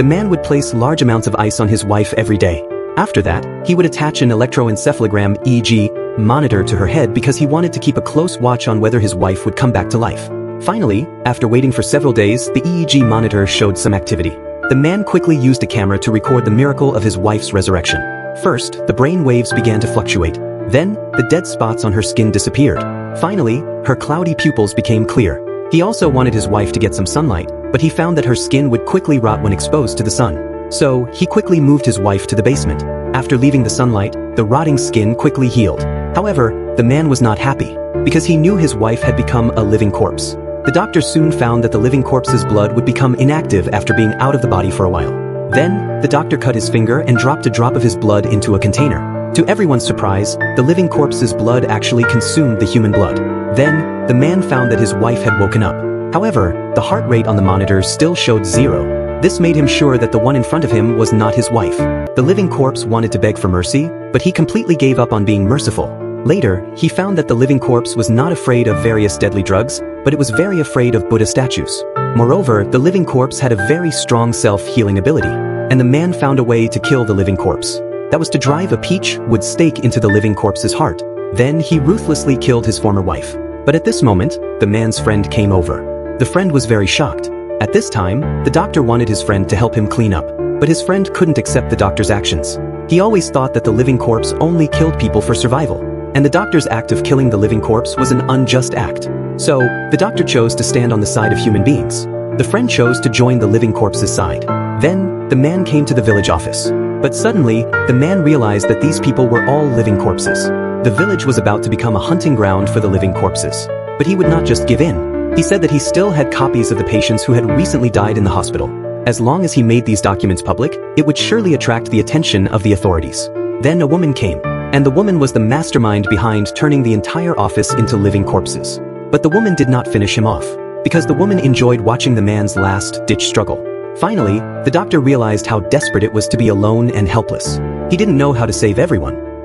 the man would place large amounts of ice on his wife every day. After that, he would attach an electroencephalogram (EEG) monitor to her head because he wanted to keep a close watch on whether his wife would come back to life. Finally, after waiting for several days, the EEG monitor showed some activity. The man quickly used a camera to record the miracle of his wife's resurrection. First, the brain waves began to fluctuate. Then, the dead spots on her skin disappeared. Finally, her cloudy pupils became clear. He also wanted his wife to get some sunlight, but he found that her skin would quickly rot when exposed to the sun. So, he quickly moved his wife to the basement. After leaving the sunlight, the rotting skin quickly healed. However, the man was not happy, because he knew his wife had become a living corpse. The doctor soon found that the living corpse's blood would become inactive after being out of the body for a while. Then, the doctor cut his finger and dropped a drop of his blood into a container. To everyone's surprise, the living corpse's blood actually consumed the human blood. Then, the man found that his wife had woken up. However, the heart rate on the monitors still showed 0. This made him sure that the one in front of him was not his wife. The living corpse wanted to beg for mercy, but he completely gave up on being merciful. Later, he found that the living corpse was not afraid of various deadly drugs, but it was very afraid of Buddha statues. Moreover, the living corpse had a very strong self-healing ability, and the man found a way to kill the living corpse. That was to drive a peach wood stake into the living corpse's heart. Then he ruthlessly killed his former wife. But at this moment, the man's friend came over. The friend was very shocked. At this time, the doctor wanted his friend to help him clean up, but his friend couldn't accept the doctor's actions. He always thought that the living corpse only killed people for survival, and the doctor's act of killing the living corpse was an unjust act. So, the doctor chose to stand on the side of human beings. The friend chose to join the living corpse's side. Then, the man came to the village office. But suddenly, the man realized that these people were all living corpses. The village was about to become a hunting ground for the living corpses. But he would not just give in. He said that he still had copies of the patients who had recently died in the hospital. As long as he made these documents public, it would surely attract the attention of the authorities. Then a woman came, and the woman was the mastermind behind turning the entire office into living corpses. But the woman did not finish him off, because the woman enjoyed watching the man's last-ditch struggle. Finally, the doctor realized how desperate it was to be alone and helpless. He didn't know how to save everyone,